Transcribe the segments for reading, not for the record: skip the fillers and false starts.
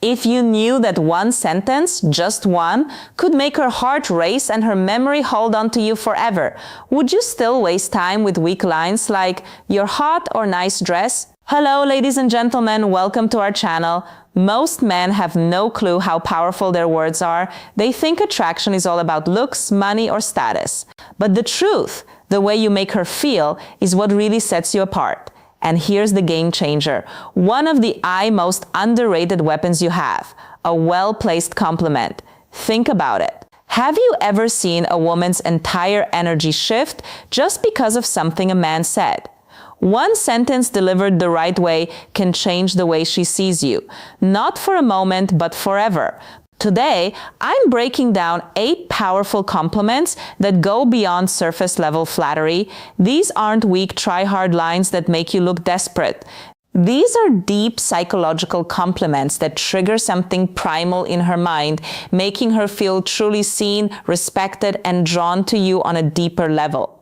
If you knew that one sentence, just one, could make her heart race and her memory hold on to you forever, would you still waste time with weak lines like, "You're hot" or "nice dress"? Hello, ladies and gentlemen, welcome to our channel. Most men have no clue how powerful their words are. They think attraction is all about looks, money, or status. But the truth, the way you make her feel, is what really sets you apart. And here's the game changer. One of the most underrated weapons you have, a well-placed compliment. Think about it. Have you ever seen a woman's entire energy shift just because of something a man said? One sentence delivered the right way can change the way she sees you. Not for a moment, but forever. Today, I'm breaking down 8 powerful compliments that go beyond surface-level flattery. These aren't weak, try-hard lines that make you look desperate. These are deep psychological compliments that trigger something primal in her mind, making her feel truly seen, respected, and drawn to you on a deeper level.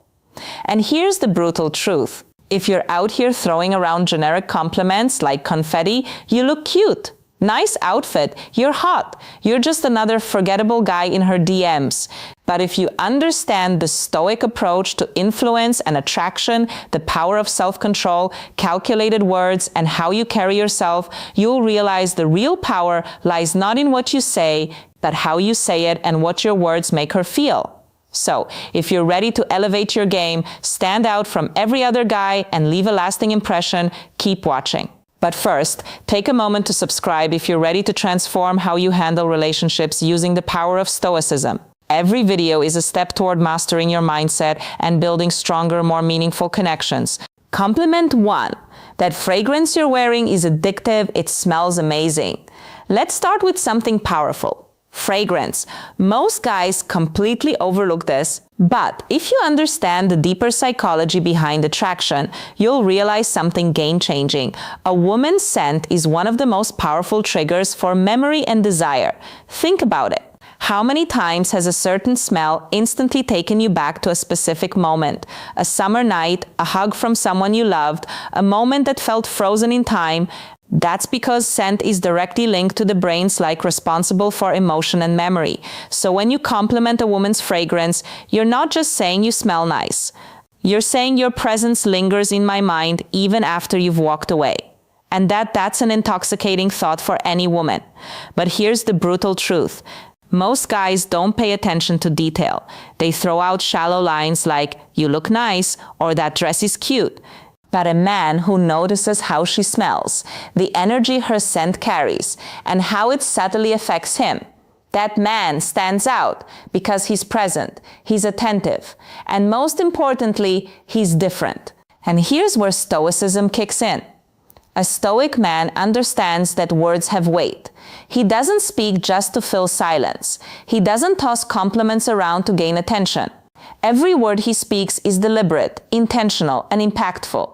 And here's the brutal truth. If you're out here throwing around generic compliments like confetti, you look cute. Nice outfit, you're hot, you're just another forgettable guy in her DMs. But if you understand the stoic approach to influence and attraction, the power of self-control, calculated words, and how you carry yourself, you'll realize the real power lies not in what you say, but how you say it and what your words make her feel. So, if you're ready to elevate your game, stand out from every other guy, and leave a lasting impression, keep watching. But first, take a moment to subscribe if you're ready to transform how you handle relationships using the power of stoicism. Every video is a step toward mastering your mindset and building stronger, more meaningful connections. Compliment 1. That fragrance you're wearing is addictive, it smells amazing. Let's start with something powerful. Fragrance. Most guys completely overlook this, but if you understand the deeper psychology behind attraction, you'll realize something game-changing. A woman's scent is one of the most powerful triggers for memory and desire. Think about it. How many times has a certain smell instantly taken you back to a specific moment? A summer night, a hug from someone you loved, a moment that felt frozen in time. That's because scent is directly linked to the brain's responsible for emotion and memory. So when you compliment a woman's fragrance, you're not just saying you smell nice. You're saying your presence lingers in my mind even after you've walked away. And that's an intoxicating thought for any woman. But here's the brutal truth. Most guys don't pay attention to detail. They throw out shallow lines like, "You look nice," or "That dress is cute." But a man who notices how she smells, the energy her scent carries, and how it subtly affects him, that man stands out because he's present, he's attentive, and most importantly, he's different. And here's where stoicism kicks in. A stoic man understands that words have weight. He doesn't speak just to fill silence. He doesn't toss compliments around to gain attention. Every word he speaks is deliberate, intentional, and impactful.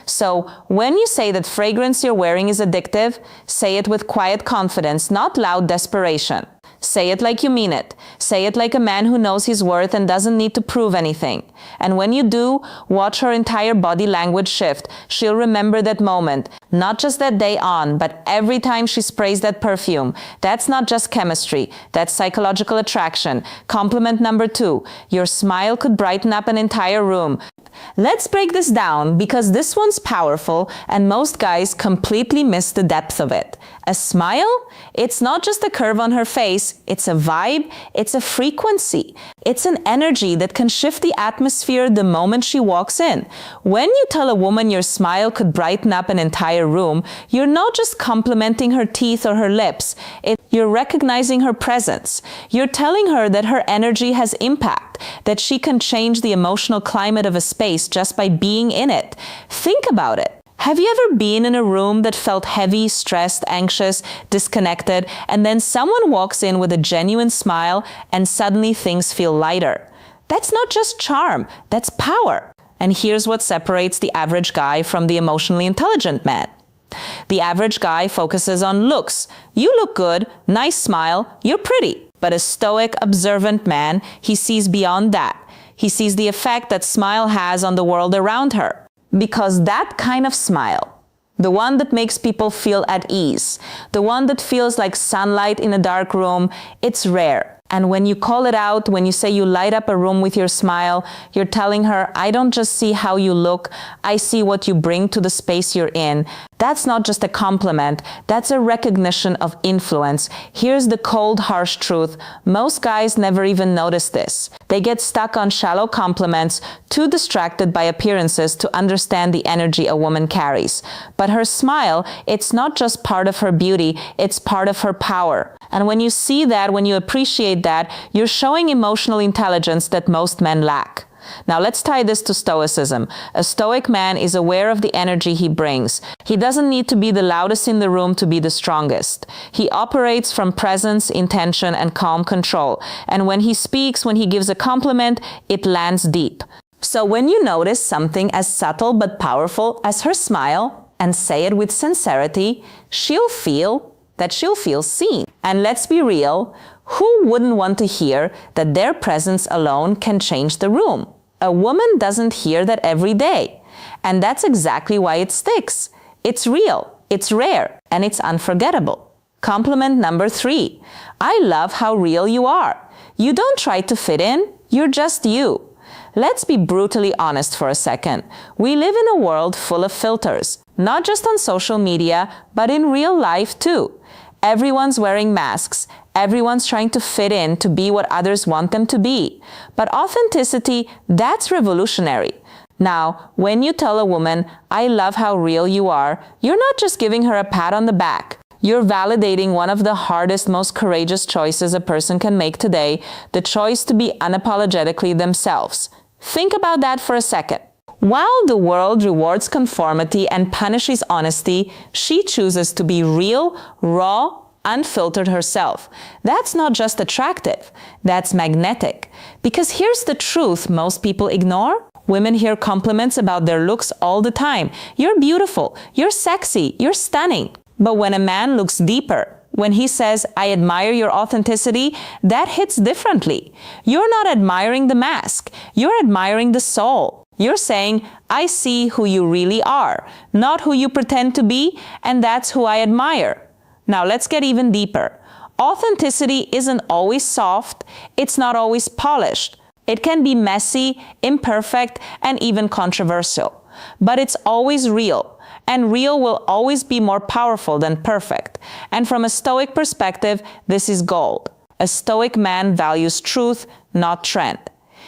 So, when you say that fragrance you're wearing is addictive, say it with quiet confidence, not loud desperation. Say it like you mean it. Say it like a man who knows his worth and doesn't need to prove anything. And when you do, watch her entire body language shift. She'll remember that moment, not just that day on, but every time she sprays that perfume. That's not just chemistry, that's psychological attraction. Compliment number 2. Your smile could brighten up an entire room. Let's break this down because this one's powerful and most guys completely miss the depth of it. A smile? It's not just a curve on her face, it's a vibe, it's a frequency. It's an energy that can shift the atmosphere the moment she walks in. When you tell a woman your smile could brighten up an entire room, you're not just complimenting her teeth or her lips. You're recognizing her presence. You're telling her that her energy has impact, that she can change the emotional climate of a space just by being in it. Think about it. Have you ever been in a room that felt heavy, stressed, anxious, disconnected, and then someone walks in with a genuine smile and suddenly things feel lighter? That's not just charm, that's power. And here's what separates the average guy from the emotionally intelligent man. The average guy focuses on looks. You look good, nice smile, you're pretty. But a stoic, observant man, he sees beyond that. He sees the effect that smile has on the world around her. Because that kind of smile, the one that makes people feel at ease, the one that feels like sunlight in a dark room. It's rare. And when you call it out, when you say you light up a room with your smile, you're telling her, I don't just see how you look, I see what you bring to the space you're in. That's not just a compliment, that's a recognition of influence. Here's the cold, harsh truth. Most guys never even notice this. They get stuck on shallow compliments, too distracted by appearances to understand the energy a woman carries. But her smile, it's not just part of her beauty, it's part of her power. And when you see that, when you appreciate that, you're showing emotional intelligence that most men lack. Now let's tie this to stoicism. A stoic man is aware of the energy he brings. He doesn't need to be the loudest in the room to be the strongest. He operates from presence, intention, and calm control. And when he speaks, when he gives a compliment, it lands deep. So when you notice something as subtle but powerful as her smile, and say it with sincerity, she'll feel seen. And let's be real, who wouldn't want to hear that their presence alone can change the room? A woman doesn't hear that every day. And that's exactly why it sticks. It's real, it's rare, and it's unforgettable. Compliment number 3. I love how real you are. You don't try to fit in, you're just you. Let's be brutally honest for a second. We live in a world full of filters, not just on social media, but in real life too. Everyone's wearing masks. Everyone's trying to fit in to be what others want them to be. But authenticity, that's revolutionary. Now, when you tell a woman, I love how real you are, you're not just giving her a pat on the back. You're validating one of the hardest, most courageous choices a person can make today, the choice to be unapologetically themselves. Think about that for a second. While the world rewards conformity and punishes honesty, she chooses to be real, raw, unfiltered herself. That's not just attractive, that's magnetic. Because here's the truth most people ignore. Women hear compliments about their looks all the time. You're beautiful, you're sexy, you're stunning. But when a man looks deeper, when he says, I admire your authenticity, that hits differently. You're not admiring the mask, you're admiring the soul. You're saying, I see who you really are, not who you pretend to be, and that's who I admire. Now let's get even deeper. Authenticity isn't always soft, it's not always polished. It can be messy, imperfect, and even controversial. But it's always real, and real will always be more powerful than perfect. And from a Stoic perspective, this is gold. A Stoic man values truth, not trend.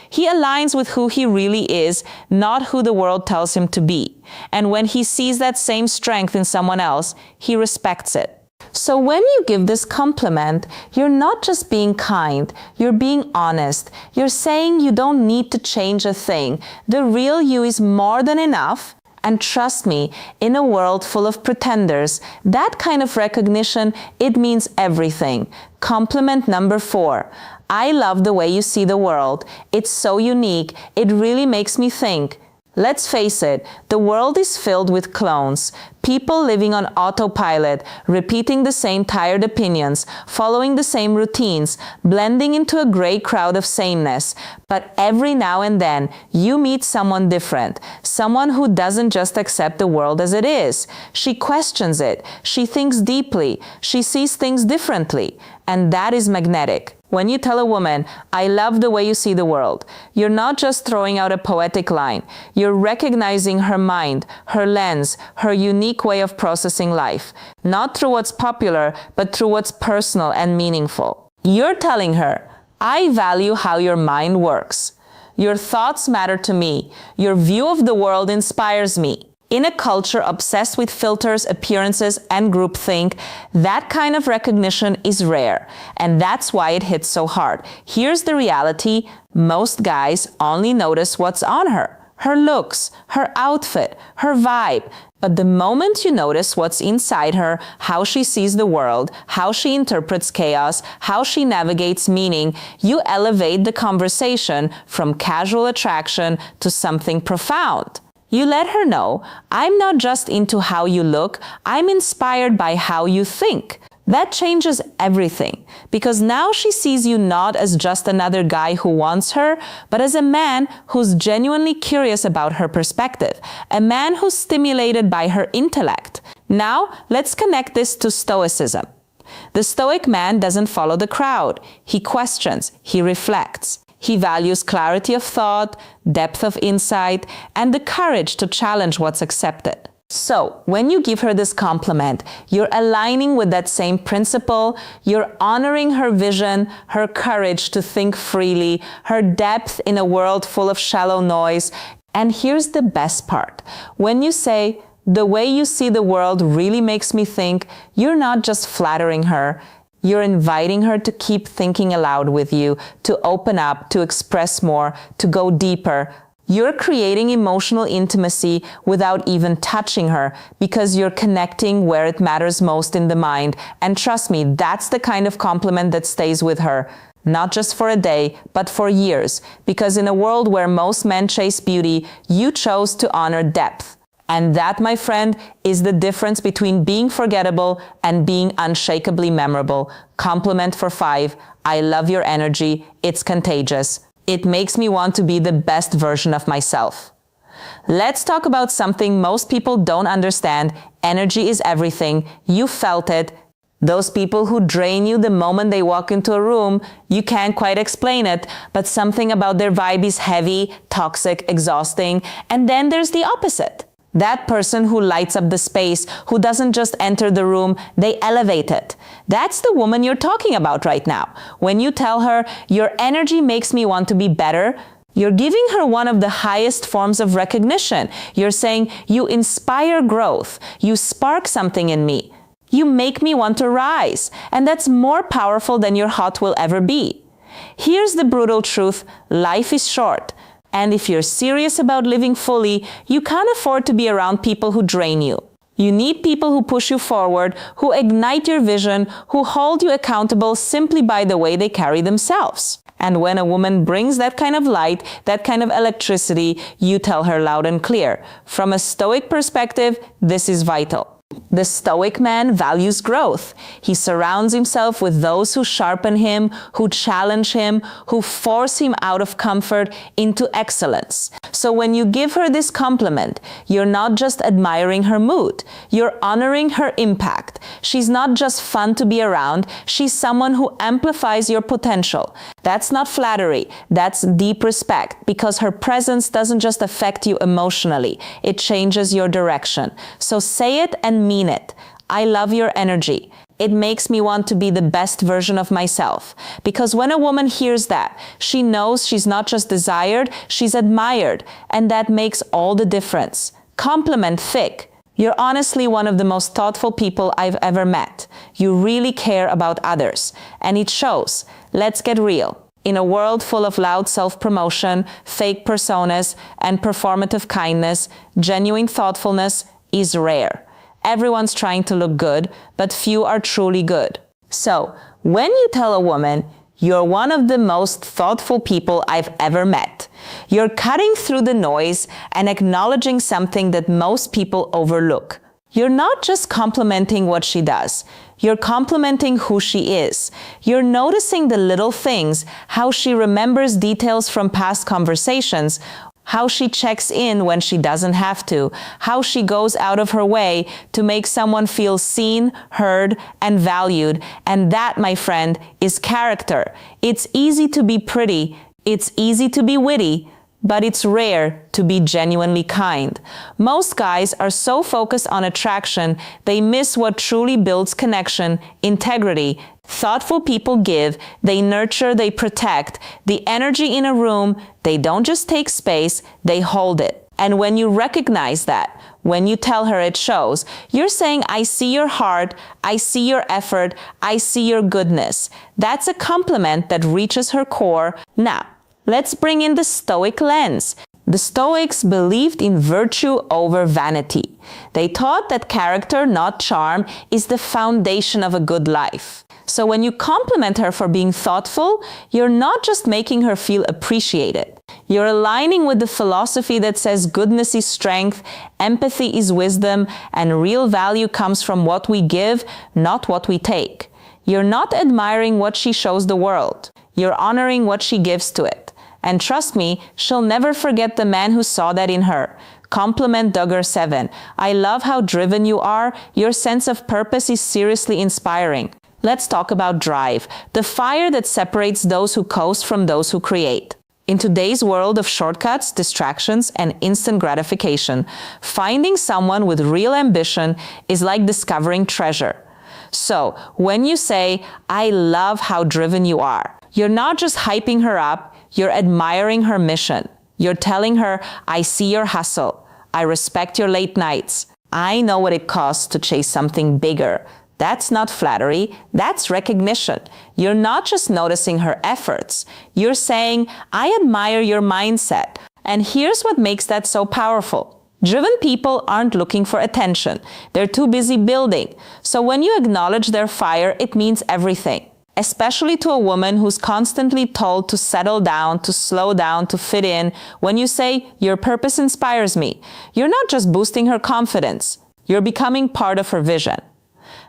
He aligns with who he really is, not who the world tells him to be. And when he sees that same strength in someone else, he respects it. So when you give this compliment, you're not just being kind, you're being honest. You're saying you don't need to change a thing. The real you is more than enough. And trust me, in a world full of pretenders, that kind of recognition, it means everything. Compliment number 4. I love the way you see the world. It's so unique. It really makes me think. Let's face it, the world is filled with clones, people living on autopilot, repeating the same tired opinions, following the same routines, blending into a gray crowd of sameness. But every now and then, you meet someone different, someone who doesn't just accept the world as it is. She questions it, she thinks deeply, she sees things differently, and that is magnetic. When you tell a woman, I love the way you see the world, you're not just throwing out a poetic line. You're recognizing her mind, her lens, her unique way of processing life. Not through what's popular, but through what's personal and meaningful. You're telling her, I value how your mind works. Your thoughts matter to me. Your view of the world inspires me. In a culture obsessed with filters, appearances, and groupthink, that kind of recognition is rare, and that's why it hits so hard. Here's the reality: most guys only notice what's on her. Her looks, her outfit, her vibe. But the moment you notice what's inside her, how she sees the world, how she interprets chaos, how she navigates meaning, you elevate the conversation from casual attraction to something profound. You let her know, I'm not just into how you look, I'm inspired by how you think. That changes everything, because now she sees you not as just another guy who wants her, but as a man who's genuinely curious about her perspective, a man who's stimulated by her intellect. Now, let's connect this to Stoicism. The Stoic man doesn't follow the crowd. He questions, he reflects. He values clarity of thought, depth of insight, and the courage to challenge what's accepted. So, when you give her this compliment, you're aligning with that same principle, you're honoring her vision, her courage to think freely, her depth in a world full of shallow noise. And here's the best part. When you say, "The way you see the world really makes me think," you're not just flattering her, you're inviting her to keep thinking aloud with you, to open up, to express more, to go deeper. You're creating emotional intimacy without even touching her, because you're connecting where it matters most in the mind. And trust me, that's the kind of compliment that stays with her. Not just for a day, but for years. Because in a world where most men chase beauty, you chose to honor depth. And that, my friend, is the difference between being forgettable and being unshakably memorable. Compliment for 5. I love your energy. It's contagious. It makes me want to be the best version of myself. Let's talk about something most people don't understand. Energy is everything. You felt it. Those people who drain you the moment they walk into a room, you can't quite explain it, but something about their vibe is heavy, toxic, exhausting. And then there's the opposite. That person who lights up the space, who doesn't just enter the room, they elevate it. That's the woman you're talking about right now. When you tell her, "Your energy makes me want to be better," you're giving her one of the highest forms of recognition. You're saying, "You inspire growth. You spark something in me. You make me want to rise." And that's more powerful than your hot will ever be. Here's the brutal truth. Life is short. And if you're serious about living fully, you can't afford to be around people who drain you. You need people who push you forward, who ignite your vision, who hold you accountable simply by the way they carry themselves. And when a woman brings that kind of light, that kind of electricity, you tell her loud and clear. From a Stoic perspective, this is vital. The Stoic man values growth. He surrounds himself with those who sharpen him, who challenge him, who force him out of comfort into excellence. So when you give her this compliment, you're not just admiring her mood, you're honoring her impact. She's not just fun to be around, she's someone who amplifies your potential. That's not flattery, that's deep respect, because her presence doesn't just affect you emotionally, it changes your direction. So say it and mean it. I love your energy. It makes me want to be the best version of myself. Because when a woman hears that, she knows she's not just desired, she's admired. And that makes all the difference. Compliment thick. You're honestly one of the most thoughtful people I've ever met. You really care about others. And it shows. Let's get real. In a world full of loud self-promotion, fake personas, and performative kindness, genuine thoughtfulness is rare. Everyone's trying to look good, but few are truly good. So, when you tell a woman, "You're one of the most thoughtful people I've ever met," you're cutting through the noise and acknowledging something that most people overlook. You're not just complimenting what she does. You're complimenting who she is. You're noticing the little things, how she remembers details from past conversations, how she checks in when she doesn't have to, how she goes out of her way to make someone feel seen, heard, and valued. And that, my friend, is character. It's easy to be pretty, it's easy to be witty, but it's rare to be genuinely kind. Most guys are so focused on attraction, they miss what truly builds connection, integrity. Thoughtful people give, they nurture, they protect. The energy in a room, they don't just take space, they hold it. And when you recognize that, when you tell her it shows, you're saying, "I see your heart, I see your effort, I see your goodness." That's a compliment that reaches her core. Now, let's bring in the Stoic lens. The Stoics believed in virtue over vanity. They taught that character, not charm, is the foundation of a good life. So when you compliment her for being thoughtful, you're not just making her feel appreciated. You're aligning with the philosophy that says goodness is strength, empathy is wisdom, and real value comes from what we give, not what we take. You're not admiring what she shows the world. You're honoring what she gives to it. And trust me, she'll never forget the man who saw that in her. Compliment Duggar 7. I love how driven you are. Your sense of purpose is seriously inspiring. Let's talk about drive, the fire that separates those who coast from those who create. In today's world of shortcuts, distractions, and instant gratification, finding someone with real ambition is like discovering treasure. So, when you say, I love how driven you are, you're not just hyping her up, you're admiring her mission. You're telling her, I see your hustle. I respect your late nights. I know what it costs to chase something bigger. That's not flattery, that's recognition. You're not just noticing her efforts. You're saying, I admire your mindset. And here's what makes that so powerful. Driven people aren't looking for attention. They're too busy building. So when you acknowledge their fire, it means everything. Especially to a woman who's constantly told to settle down, to slow down, to fit in. When you say, your purpose inspires me, you're not just boosting her confidence. You're becoming part of her vision.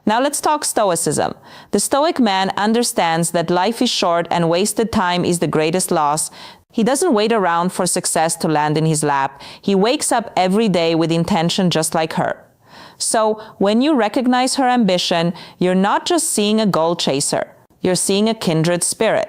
Now let's talk Stoicism. The Stoic man understands that life is short and wasted time is the greatest loss. He doesn't wait around for success to land in his lap. He wakes up every day with intention just like her. So when you recognize her ambition, you're not just seeing a goal chaser. You're seeing a kindred spirit.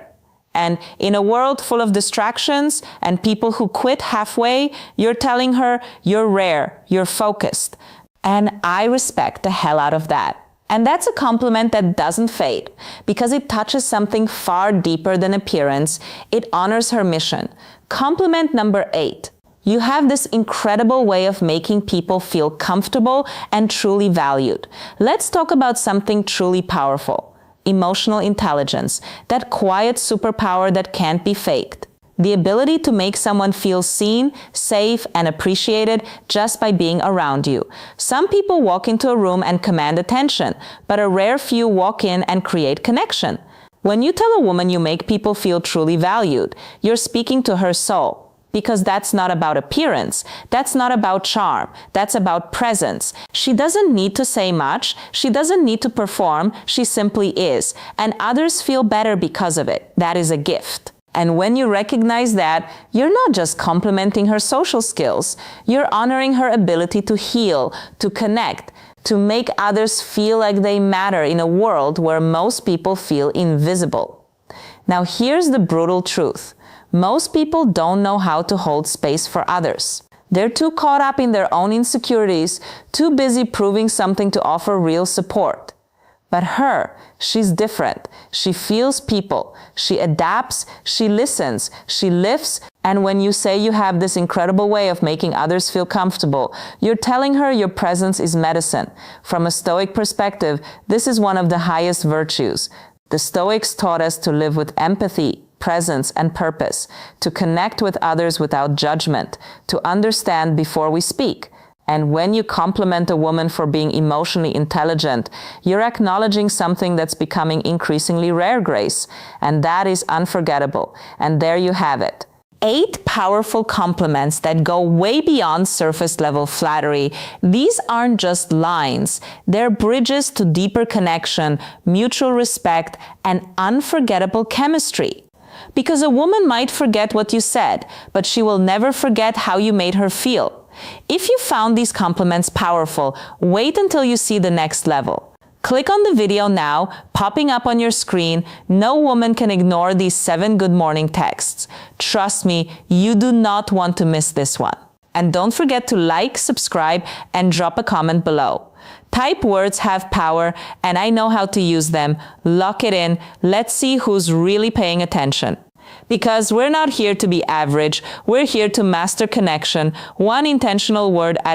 And in a world full of distractions and people who quit halfway, you're telling her, you're rare, you're focused. And I respect the hell out of that. And that's a compliment that doesn't fade because it touches something far deeper than appearance. It honors her mission. Compliment number 8. You have this incredible way of making people feel comfortable and truly valued. Let's talk about something truly powerful. Emotional intelligence, that quiet superpower that can't be faked. The ability to make someone feel seen, safe, and appreciated just by being around you. Some people walk into a room and command attention, but a rare few walk in and create connection. When you tell a woman you make people feel truly valued, you're speaking to her soul. Because that's not about appearance, that's not about charm, that's about presence. She doesn't need to say much, she doesn't need to perform, she simply is. And others feel better because of it. That is a gift. And when you recognize that, you're not just complimenting her social skills, you're honoring her ability to heal, to connect, to make others feel like they matter in a world where most people feel invisible. Now here's the brutal truth. Most people don't know how to hold space for others. They're too caught up in their own insecurities, too busy proving something to offer real support. But her, she's different. She feels people. She adapts, she listens, she lifts, and when you say you have this incredible way of making others feel comfortable, you're telling her your presence is medicine. From a Stoic perspective, this is one of the highest virtues. The Stoics taught us to live with empathy, presence, and purpose, to connect with others without judgment, to understand before we speak. And when you compliment a woman for being emotionally intelligent, you're acknowledging something that's becoming increasingly rare, Grace, and that is unforgettable. And there you have it. 8 powerful compliments that go way beyond surface-level flattery. These aren't just lines. They're bridges to deeper connection, mutual respect, and unforgettable chemistry. Because a woman might forget what you said, but she will never forget how you made her feel. If you found these compliments powerful, wait until you see the next level. Click on the video now, popping up on your screen. No woman can ignore these 7 good morning texts. Trust me, you do not want to miss this one. And don't forget to like, subscribe, and drop a comment below. Type words have power, and I know how to use them. Lock it in. Let's see who's really paying attention. Because we're not here to be average, we're here to master connection, one intentional word at